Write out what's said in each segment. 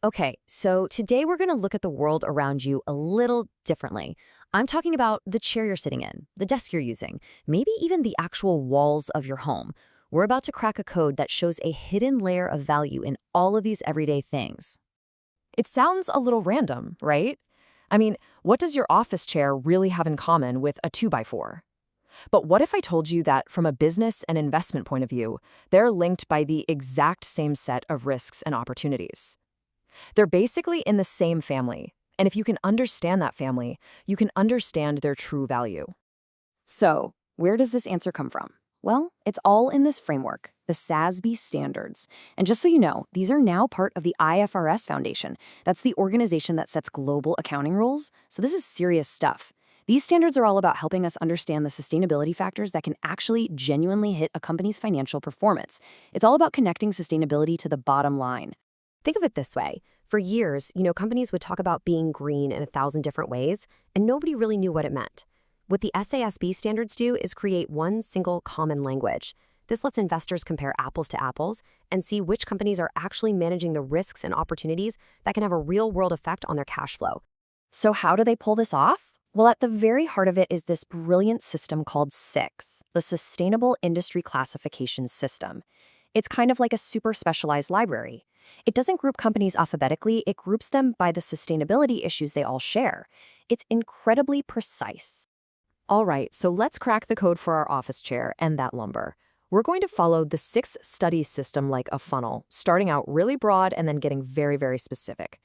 Okay, so today we're going to look at the world around you a little differently. I'm talking about the chair you're sitting in, the desk you're using, maybe even the actual walls of your home. We're about to crack a code that shows a hidden layer of value in all of these everyday things. It sounds a little random, right? I mean, what does your office chair really have in common with a 2x4? But what if I told you that from a business and investment point of view, they're linked by the exact same set of risks and opportunities? They're basically in the same family, and if you can understand that family, you can understand their true value. So, where does this answer come from? Well, it's all in this framework, the SASB standards. And just so you know, these are now part of the IFRS Foundation. That's the organization that sets global accounting rules. So this is serious stuff. These standards are all about helping us understand the sustainability factors that can actually genuinely hit a company's financial performance. It's all about connecting sustainability to the bottom line. Think of it this way. For years, companies would talk about being green in 1,000 different ways, and nobody really knew what it meant. What the SASB standards do is create one single common language. This lets investors compare apples to apples and see which companies are actually managing the risks and opportunities that can have a real-world effect on their cash flow. So how do they pull this off? Well, at the very heart of it is this brilliant system called SICS, the Sustainable Industry Classification System. It's kind of like a super specialized library. It doesn't group companies alphabetically, it groups them by the sustainability issues they all share. It's incredibly precise. All right, so let's crack the code for our office chair and that lumber. We're going to follow the 6 studies system like a funnel, starting out really broad and then getting very, very specific.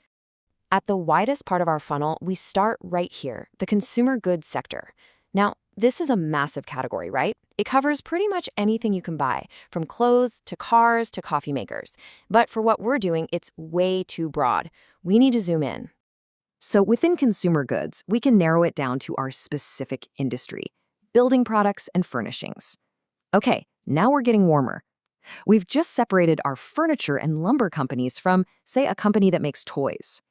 At the widest part of our funnel, we start right here, the consumer goods sector. Now, this is a massive category, right? It covers pretty much anything you can buy, from clothes to cars to coffee makers. But for what we're doing, it's way too broad. We need to zoom in. So within consumer goods, we can narrow it down to our specific industry, building products and furnishings. Okay, now we're getting warmer. We've just separated our furniture and lumber companies from, say, a company that makes toys.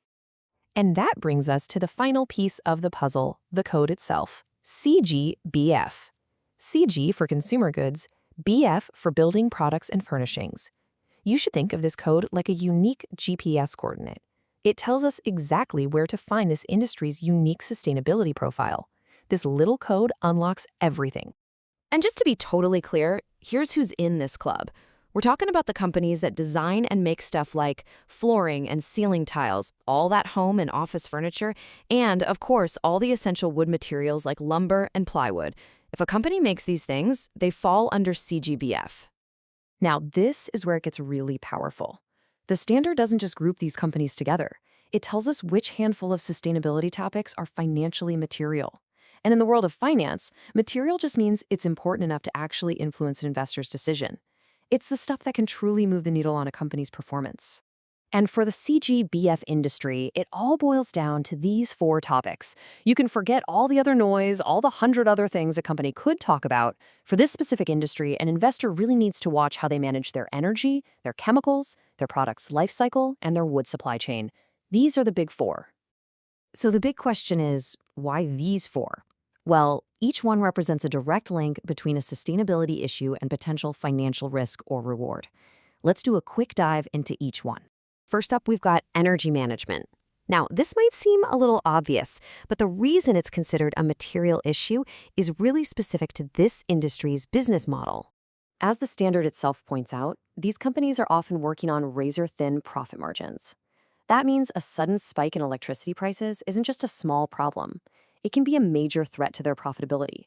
And that brings us to the final piece of the puzzle, the code itself, CGBF. CG for consumer goods, BF for building products and furnishings. You should think of this code like a unique GPS coordinate. It tells us exactly where to find this industry's unique sustainability profile. This little code unlocks everything. And just to be totally clear, here's who's in this club. We're talking about the companies that design and make stuff like flooring and ceiling tiles, all that home and office furniture, and, of course, all the essential wood materials like lumber and plywood. If a company makes these things, they fall under CGBF. Now, this is where it gets really powerful. The standard doesn't just group these companies together. It tells us which handful of sustainability topics are financially material. And in the world of finance, material just means it's important enough to actually influence an investor's decision. It's the stuff that can truly move the needle on a company's performance. And for the CGBF industry, it all boils down to these 4 topics. You can forget all the other noise, all the 100 other things a company could talk about. For this specific industry, an investor really needs to watch how they manage their energy, their chemicals, their product's life cycle, and their wood supply chain. These are the big 4. So the big question is, why these 4? Well, each one represents a direct link between a sustainability issue and potential financial risk or reward. Let's do a quick dive into each one. First up, we've got energy management. Now, this might seem a little obvious, but the reason it's considered a material issue is really specific to this industry's business model. As the standard itself points out, these companies are often working on razor-thin profit margins. That means a sudden spike in electricity prices isn't just a small problem. It can be a major threat to their profitability.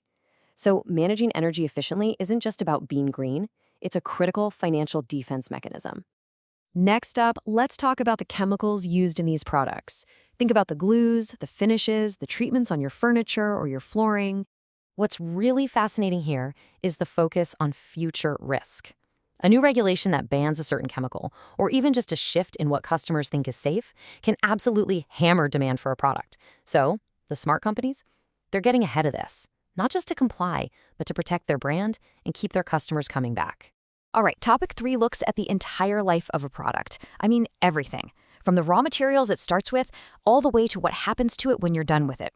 So managing energy efficiently isn't just about being green, it's a critical financial defense mechanism. Next up, let's talk about the chemicals used in these products. Think about the glues, the finishes, the treatments on your furniture or your flooring. What's really fascinating here is the focus on future risk. A new regulation that bans a certain chemical, or even just a shift in what customers think is safe, can absolutely hammer demand for a product. So, the smart companies, they're getting ahead of this, not just to comply, but to protect their brand and keep their customers coming back. All right, topic 3 looks at the entire life of a product. I mean, everything. From the raw materials it starts with, all the way to what happens to it when you're done with it.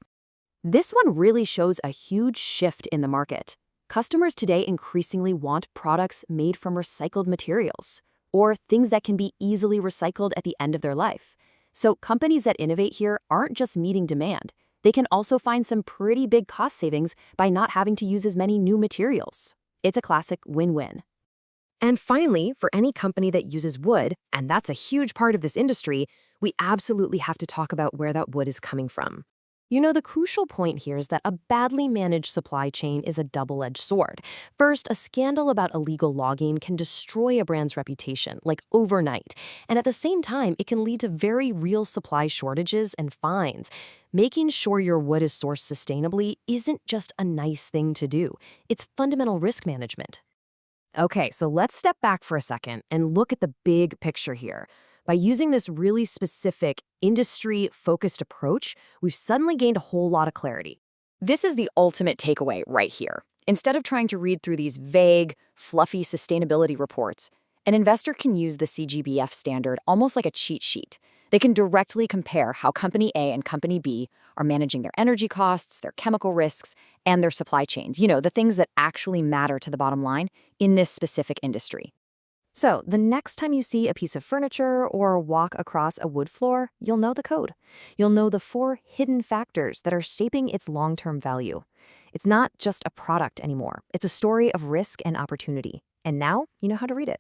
This one really shows a huge shift in the market. Customers today increasingly want products made from recycled materials. or things that can be easily recycled at the end of their life. So companies that innovate here aren't just meeting demand. They can also find some pretty big cost savings by not having to use as many new materials. It's a classic win-win. And finally, for any company that uses wood, and that's a huge part of this industry, we absolutely have to talk about where that wood is coming from. You know, the crucial point here is that a badly managed supply chain is a double-edged sword. First, a scandal about illegal logging can destroy a brand's reputation, like overnight. And at the same time, it can lead to very real supply shortages and fines. Making sure your wood is sourced sustainably isn't just a nice thing to do. It's fundamental risk management. Okay, so let's step back for a second and look at the big picture here. By using this really specific, industry-focused approach, we've suddenly gained a whole lot of clarity. This is the ultimate takeaway right here. Instead of trying to read through these vague, fluffy sustainability reports, an investor can use the CGBF standard almost like a cheat sheet. They can directly compare how Company A and Company B are managing their energy costs, their chemical risks, and their supply chains. You know, the things that actually matter to the bottom line in this specific industry. So, the next time you see a piece of furniture or walk across a wood floor, you'll know the code. You'll know the 4 hidden factors that are shaping its long-term value. It's not just a product anymore. It's a story of risk and opportunity. And now you know how to read it.